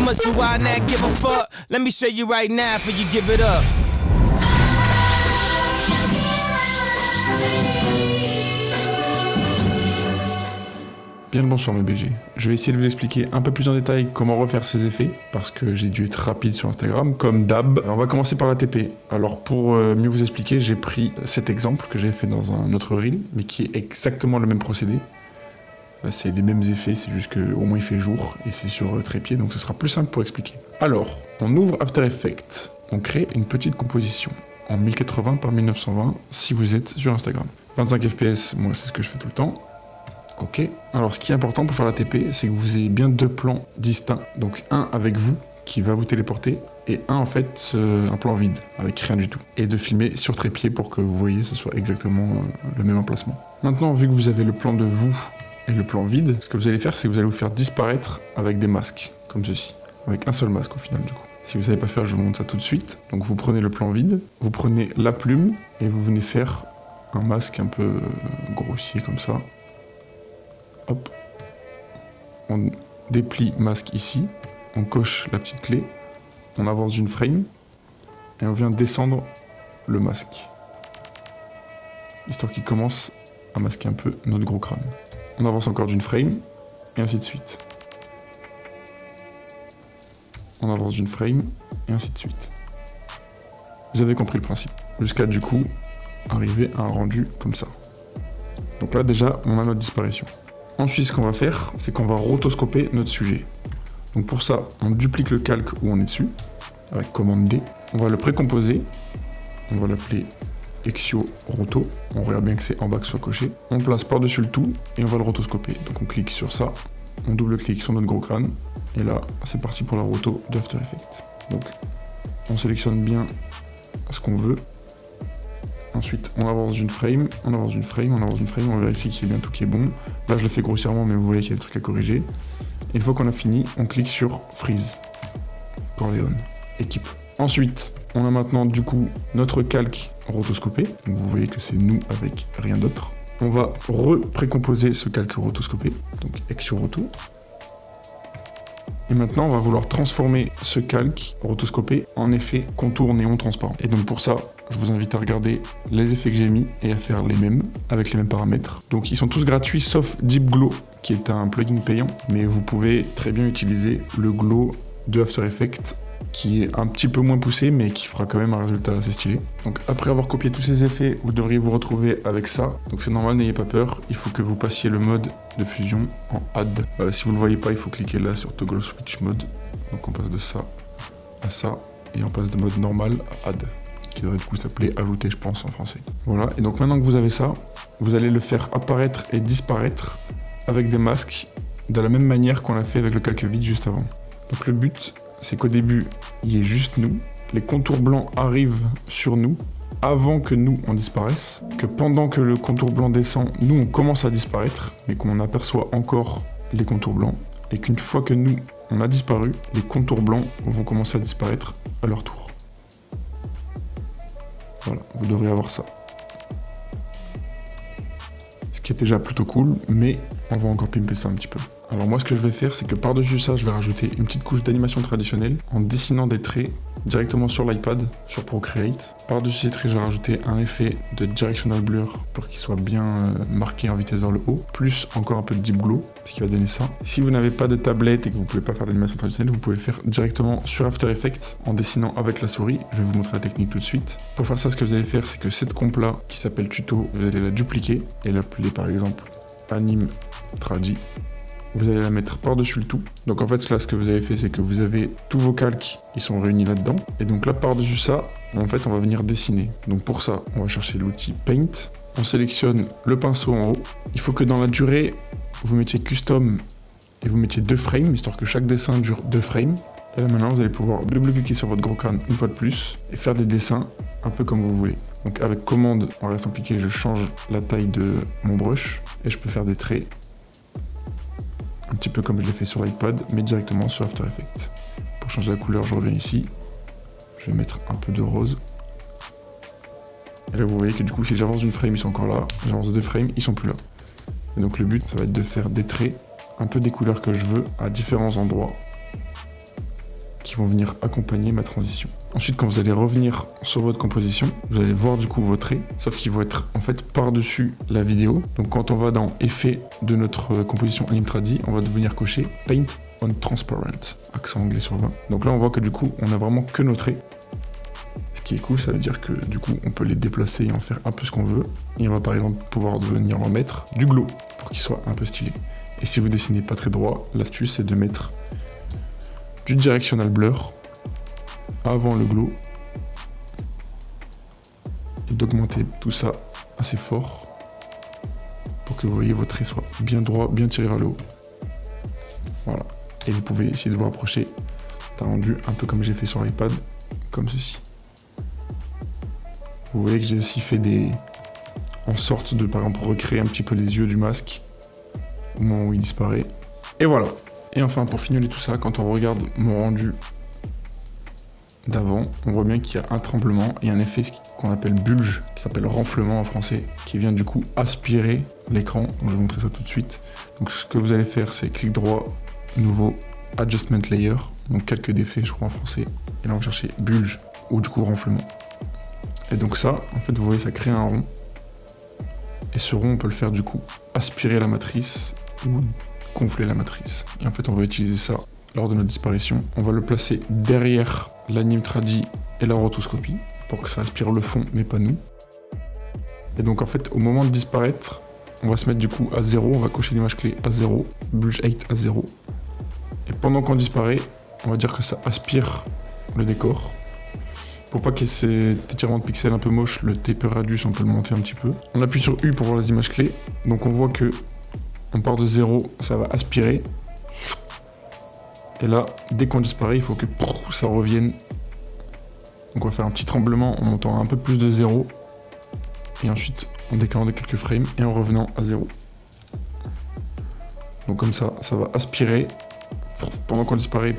much do I not give a fuck? Let me show you right now before you give it up. Bien le bonsoir mes BG. Je vais essayer de vous expliquer un peu plus en détail comment refaire ces effets, parce que j'ai dû être rapide sur Instagram, comme d'hab. On va commencer par la TP. Alors pour mieux vous expliquer, j'ai pris cet exemple que j'ai fait dans un autre reel, mais qui est exactement le même procédé. C'est les mêmes effets, c'est juste qu'au moins il fait jour, et c'est sur trépied, donc ce sera plus simple pour expliquer. Alors, on ouvre After Effects, on crée une petite composition, en 1080 par 1920, si vous êtes sur Instagram. 25 fps, moi c'est ce que je fais tout le temps. Ok. Alors ce qui est important pour faire la TP, c'est que vous ayez bien deux plans distincts. Donc un avec vous, qui va vous téléporter, et un en fait, un plan vide, avec rien du tout. Et de filmer sur trépied pour que vous voyez, ce soit exactement le même emplacement. Maintenant, vu que vous avez le plan de vous et le plan vide, ce que vous allez faire, c'est que vous allez vous faire disparaître avec des masques, comme ceci. Avec un seul masque au final du coup. Si vous savez pas faire, je vous montre ça tout de suite. Donc vous prenez le plan vide, vous prenez la plume, et vous venez faire un masque un peu grossier comme ça. Hop, on déplie masque ici, on coche la petite clé, on avance d'une frame, et on vient descendre le masque. Histoire qu'il commence à masquer un peu notre gros crâne. On avance encore d'une frame, et ainsi de suite. On avance d'une frame, et ainsi de suite. Vous avez compris le principe. Jusqu'à du coup, arriver à un rendu comme ça. Donc là déjà, on a notre disparition. Ensuite, ce qu'on va faire, c'est qu'on va rotoscoper notre sujet. Donc pour ça, on duplique le calque où on est dessus, avec commande D. On va le précomposer, on va l'appeler Exio Roto. On regarde bien que c'est en bas que ce soit coché. On place par-dessus le tout, et on va le rotoscoper. Donc on clique sur ça, on double-clique sur notre gros crâne, et là, c'est parti pour la roto d'After Effects. Donc, on sélectionne bien ce qu'on veut. Ensuite, on avance d'une frame, on avance d'une frame, on avance d'une frame, on vérifie qu'il y a bien tout qui est bon. Là, je le fais grossièrement, mais vous voyez qu'il y a des trucs à corriger. Et une fois qu'on a fini, on clique sur Freeze. Corleone. Équipe. Ensuite, on a maintenant, du coup, notre calque rotoscopé. Donc, vous voyez que c'est nous avec rien d'autre. On va reprécomposer ce calque rotoscopé. Donc, Exio Roto. Et maintenant, on va vouloir transformer ce calque rotoscopé en effet contour néon transparent. Et donc pour ça, je vous invite à regarder les effets que j'ai mis et à faire les mêmes, avec les mêmes paramètres. Donc ils sont tous gratuits, sauf Deep Glow, qui est un plugin payant. Mais vous pouvez très bien utiliser le Glow de After Effects, qui est un petit peu moins poussé, mais qui fera quand même un résultat assez stylé. Donc après avoir copié tous ces effets, vous devriez vous retrouver avec ça. Donc c'est normal, n'ayez pas peur, il faut que vous passiez le mode de fusion en Add. Si vous ne le voyez pas, il faut cliquer là sur Toggle Switch Mode. Donc on passe de ça à ça, et on passe de mode normal à Add, qui devrait du coup s'appeler ajouter, je pense, en français. Voilà, et donc maintenant que vous avez ça, vous allez le faire apparaître et disparaître avec des masques, de la même manière qu'on l'a fait avec le calque vide juste avant. Donc le but, c'est qu'au début, il y ait juste nous, les contours blancs arrivent sur nous, avant que nous, on disparaisse, que pendant que le contour blanc descend, nous, on commence à disparaître, mais qu'on aperçoit encore les contours blancs, et qu'une fois que nous, on a disparu, les contours blancs vont commencer à disparaître à leur tour. Voilà, vous devrez avoir ça. Ce qui est déjà plutôt cool, mais on va encore pimper ça un petit peu. Alors moi, ce que je vais faire, c'est que par-dessus ça, je vais rajouter une petite couche d'animation traditionnelle en dessinant des traits directement sur l'iPad, sur Procreate. Par-dessus ces traits, je vais rajouter un effet de Directional Blur pour qu'il soit bien marqué en vitesse vers le haut, plus encore un peu de Deep Glow, ce qui va donner ça. Si vous n'avez pas de tablette et que vous ne pouvez pas faire d'animation traditionnelle, vous pouvez le faire directement sur After Effects en dessinant avec la souris. Je vais vous montrer la technique tout de suite. Pour faire ça, ce que vous allez faire, c'est que cette comp-là, qui s'appelle Tuto, vous allez la dupliquer et l'appeler par exemple Anim Tradi. Vous allez la mettre par-dessus le tout. Donc en fait, là, ce que vous avez fait, c'est que vous avez tous vos calques, ils sont réunis là-dedans. Et donc là, par-dessus ça, en fait, on va venir dessiner. Donc pour ça, on va chercher l'outil Paint. On sélectionne le pinceau en haut. Il faut que dans la durée, vous mettiez Custom et vous mettiez 2 frames, histoire que chaque dessin dure 2 frames. Et là maintenant, vous allez pouvoir double-cliquer sur votre gros crâne une fois de plus et faire des dessins un peu comme vous voulez. Donc avec commande, en restant cliqué, je change la taille de mon brush et je peux faire des traits un petit peu comme je l'ai fait sur l'iPad, mais directement sur After Effects. Pour changer la couleur, je reviens ici. Je vais mettre un peu de rose. Et là, vous voyez que du coup, si j'avance d'une frame, ils sont encore là. J'avance de 2 frames, ils sont plus là. Et donc le but, ça va être de faire des traits, un peu des couleurs que je veux, à différents endroits. qui vont venir accompagner ma transition. Ensuite, quand vous allez revenir sur votre composition, vous allez voir du coup vos traits, sauf qu'ils vont être en fait par-dessus la vidéo. Donc quand on va dans effet de notre composition AnimTradi, on va venir cocher Paint on Transparent, accent anglais sur 20. Donc là, on voit que du coup, on a vraiment que nos traits. Ce qui est cool, ça veut dire que du coup, on peut les déplacer et en faire un peu ce qu'on veut. Et on va par exemple pouvoir venir leur mettre du glow pour qu'il soit un peu stylé. Et si vous dessinez pas très droit, l'astuce c'est de mettre du directional blur avant le glow et d'augmenter tout ça assez fort pour que vous voyez vos traits soient bien droits, bien tirés vers le haut. Voilà. Et vous pouvez essayer de vous rapprocher d'un rendu un peu comme j'ai fait sur l'iPad, comme ceci. Vous voyez que j'ai aussi fait en sorte de par exemple recréer un petit peu les yeux du masque au moment où il disparaît. Et voilà. Et enfin, pour fignoler tout ça, quand on regarde mon rendu d'avant, on voit bien qu'il y a un tremblement et un effet qu'on appelle bulge, qui s'appelle renflement en français, qui vient du coup aspirer l'écran. Donc je vais vous montrer ça tout de suite. Donc ce que vous allez faire, c'est clic droit, nouveau, adjustment layer, donc calque d'effet, je crois en français. Et là, on va chercher bulge ou du coup renflement. Et donc ça, en fait, vous voyez, ça crée un rond. Et ce rond, on peut le faire du coup aspirer la matrice ou gonfler la matrice. Et en fait, on va utiliser ça lors de notre disparition. On va le placer derrière l'AnimTradi et la rotoscopie pour que ça aspire le fond, mais pas nous. Et donc, en fait, au moment de disparaître, on va se mettre du coup à 0. On va cocher l'image clé à 0, bulge 8 à 0. Et pendant qu'on disparaît, on va dire que ça aspire le décor. Pour pas qu'il y ait cet étirement de pixels un peu moche, le taper radius, on peut le monter un petit peu. On appuie sur U pour voir les images clés. Donc on voit que on part de 0, ça va aspirer. Et là, dès qu'on disparaît, il faut que ça revienne. Donc on va faire un petit tremblement en montant un peu plus de 0. Et ensuite, en décalant de quelques frames et en revenant à 0. Donc comme ça, ça va aspirer. Pendant qu'on disparaît,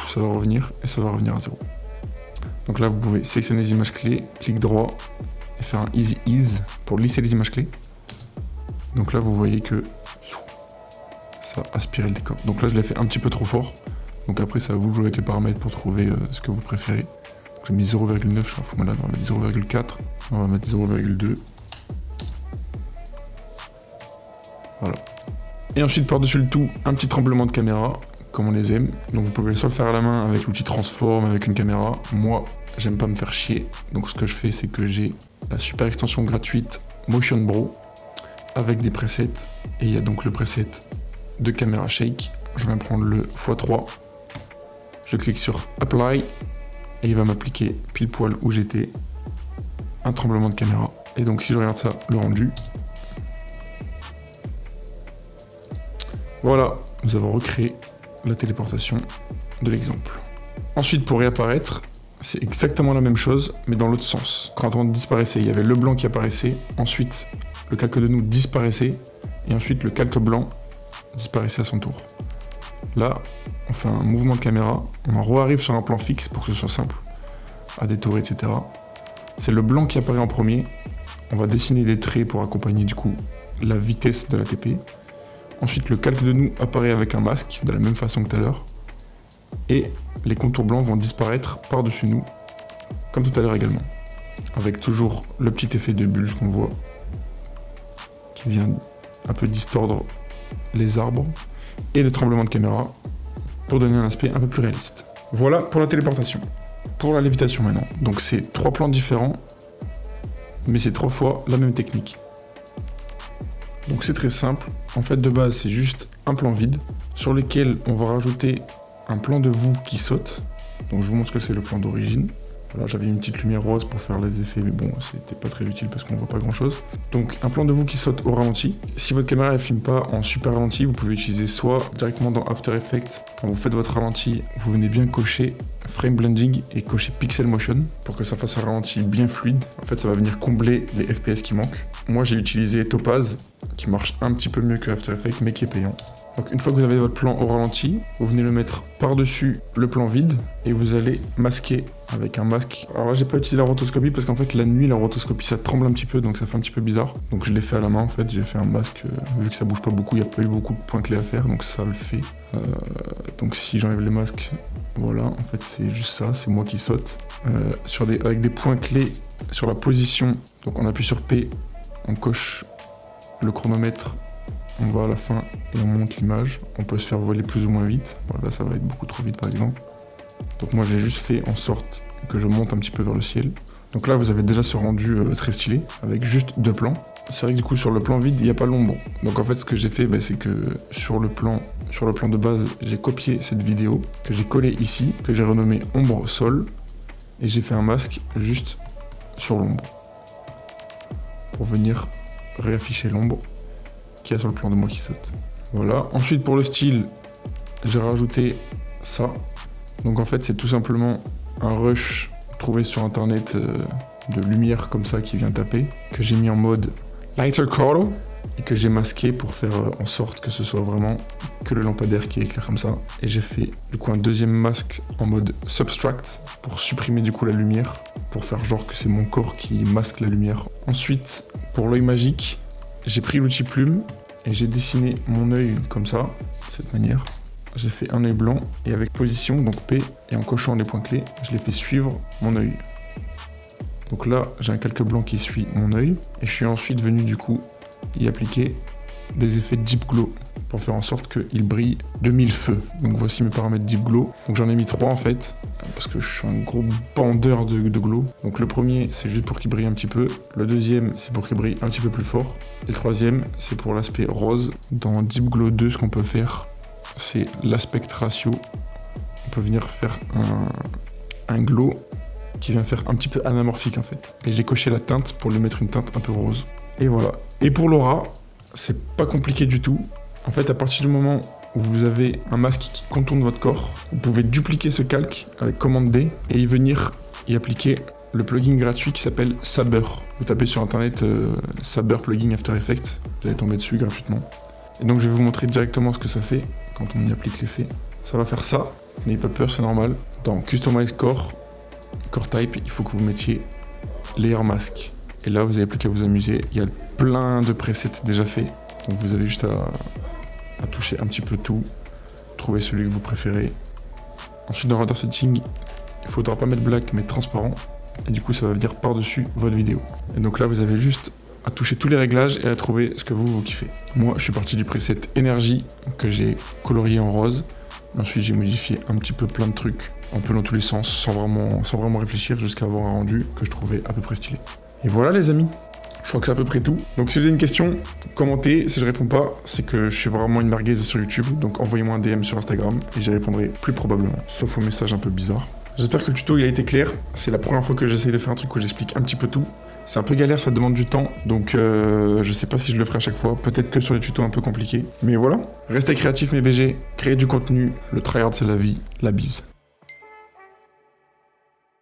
ça va revenir et ça va revenir à 0. Donc là, vous pouvez sélectionner les images clés, clic droit et faire un Easy Ease pour lisser les images clés. Donc là, vous voyez que ça a aspiré le décor. Donc là, je l'ai fait un petit peu trop fort. Donc après, ça va vous jouer avec les paramètres pour trouver ce que vous préférez. J'ai mis 0,9, je suis un fou malade, on va mettre 0,4, on va mettre 0,2. Voilà. Et ensuite, par-dessus le tout, un petit tremblement de caméra, comme on les aime. Donc vous pouvez soit le faire à la main avec l'outil Transform, avec une caméra. Moi, j'aime pas me faire chier. Donc ce que je fais, c'est que j'ai la super extension gratuite Motion Bro avec des presets. Et il y a donc le preset de caméra shake. Je vais prendre le x3. Je clique sur Apply et il va m'appliquer pile poil où j'étais un tremblement de caméra. Et donc si je regarde ça, le rendu. Voilà, nous avons recréé la téléportation de l'exemple. Ensuite, pour réapparaître, c'est exactement la même chose, mais dans l'autre sens. Quand on disparaissait, il y avait le blanc qui apparaissait, ensuite le calque de nous disparaissait, et ensuite le calque blanc disparaissait à son tour. Là, on fait un mouvement de caméra, on re-arrive sur un plan fixe pour que ce soit simple à détourer, etc. C'est le blanc qui apparaît en premier. On va dessiner des traits pour accompagner du coup la vitesse de la TP. Ensuite, le calque de nous apparaît avec un masque, de la même façon que tout à l'heure. Et les contours blancs vont disparaître par-dessus nous, comme tout à l'heure également. Avec toujours le petit effet de bulge qu'on voit, qui vient un peu distordre les arbres. Et le tremblement de caméra, pour donner un aspect un peu plus réaliste. Voilà pour la téléportation. Pour la lévitation maintenant. Donc c'est 3 plans différents, mais c'est 3 fois la même technique. Donc c'est très simple, en fait de base c'est juste un plan vide sur lequel on va rajouter un plan de vous qui saute. Donc je vous montre ce que c'est le plan d'origine. Voilà, j'avais une petite lumière rose pour faire les effets, mais bon, c'était pas très utile parce qu'on voit pas grand chose. Donc un plan de vous qui saute au ralenti. Si votre caméra ne filme pas en super ralenti, vous pouvez utiliser soit directement dans After Effects, quand vous faites votre ralenti, vous venez bien cocher Frame Blending et cocher Pixel Motion pour que ça fasse un ralenti bien fluide. En fait, ça va venir combler les FPS qui manquent. Moi, j'ai utilisé Topaz, qui marche un petit peu mieux que After Effects, mais qui est payant. Donc une fois que vous avez votre plan au ralenti, vous venez le mettre par-dessus le plan vide et vous allez masquer avec un masque. Alors là, j'ai pas utilisé la rotoscopie parce qu'en fait la nuit, la rotoscopie ça tremble un petit peu, donc ça fait un petit peu bizarre. Donc je l'ai fait à la main en fait, j'ai fait un masque, vu que ça bouge pas beaucoup, il n'y a pas eu beaucoup de points clés à faire, donc ça le fait. Donc si j'enlève les masques, Voilà, en fait c'est juste ça, c'est moi qui saute. Avec des points clés sur la position, donc on appuie sur P, on coche le chronomètre, on va à la fin et on monte l'image. On peut se faire voler plus ou moins vite, voilà, ça va être beaucoup trop vite par exemple. Donc moi j'ai juste fait en sorte que je monte un petit peu vers le ciel. Donc là vous avez déjà ce rendu très stylé, avec juste 2 plans. C'est vrai que du coup sur le plan vide il n'y a pas l'ombre. Donc en fait ce que j'ai fait c'est que sur le plan de base j'ai copié cette vidéo que j'ai collée ici, que j'ai renommé ombre sol, et j'ai fait un masque juste sur l'ombre pour venir réafficher l'ombre qu'il y a sur le plan de moi qui saute. Voilà, ensuite pour le style j'ai rajouté ça. Donc en fait c'est tout simplement un rush trouvé sur internet de lumière comme ça qui vient taper, que j'ai mis en mode lighter color et que j'ai masqué pour faire en sorte que ce soit vraiment que le lampadaire qui éclaire comme ça. Et j'ai fait du coup un deuxième masque en mode subtract pour supprimer du coup la lumière, pour faire genre que c'est mon corps qui masque la lumière. Ensuite pour l'œil magique, j'ai pris l'outil plume et j'ai dessiné mon œil comme ça, de cette manière. J'ai fait un œil blanc et avec position, donc P, et en cochant les points clés, je l'ai fait suivre mon œil. Donc là, j'ai un calque blanc qui suit mon œil, et je suis ensuite venu du coup y appliquer des effets Deep Glow pour faire en sorte qu'il brille de 1000 feux. Donc voici mes paramètres Deep Glow. Donc j'en ai mis 3 en fait, parce que je suis un gros bandeur de glow. Donc le premier, c'est juste pour qu'il brille un petit peu. Le deuxième, c'est pour qu'il brille un petit peu plus fort. Et le troisième, c'est pour l'aspect rose. Dans Deep Glow 2, ce qu'on peut faire, c'est l'aspect ratio. On peut venir faire un glow qui vient faire un petit peu anamorphique en fait. Et j'ai coché la teinte pour lui mettre une teinte un peu rose. Et voilà. Et pour l'aura, c'est pas compliqué du tout. En fait, à partir du moment où vous avez un masque qui contourne votre corps, vous pouvez dupliquer ce calque avec commande D et y venir y appliquer le plugin gratuit qui s'appelle Saber. Vous tapez sur internet Saber plugin After Effects, vous allez tomber dessus gratuitement. Et donc je vais vous montrer directement ce que ça fait quand on y applique l'effet. Ça va faire ça, n'ayez pas peur, c'est normal. Dans Customize Core Type, il faut que vous mettiez Layer Mask. Et là, vous n'avez plus qu'à vous amuser. Il y a plein de presets déjà faits. Donc vous avez juste à toucher un petit peu tout, trouver celui que vous préférez. Ensuite, dans Render Setting, il ne faudra pas mettre black, mais transparent. Et du coup, ça va venir par-dessus votre vidéo. Et donc là, vous avez juste à toucher tous les réglages et à trouver ce que vous kiffez. Moi, je suis parti du preset énergie que j'ai colorié en rose. Ensuite, j'ai modifié un petit peu plein de trucs, un peu dans tous les sens, sans vraiment réfléchir, jusqu'à avoir un rendu que je trouvais à peu près stylé. Et voilà les amis, je crois que c'est à peu près tout. Donc si vous avez une question, commentez. Si je réponds pas, c'est que je suis vraiment une merguez sur YouTube. Donc envoyez-moi un DM sur Instagram et j'y répondrai plus probablement, sauf aux messages un peu bizarres. J'espère que le tuto il a été clair. C'est la première fois que j'essaye de faire un truc où j'explique un petit peu tout. C'est un peu galère, ça demande du temps, donc je sais pas si je le ferai à chaque fois, peut-être que sur les tutos un peu compliqués. Mais voilà, restez créatifs mes BG, créez du contenu, le tryhard c'est la vie, la bise.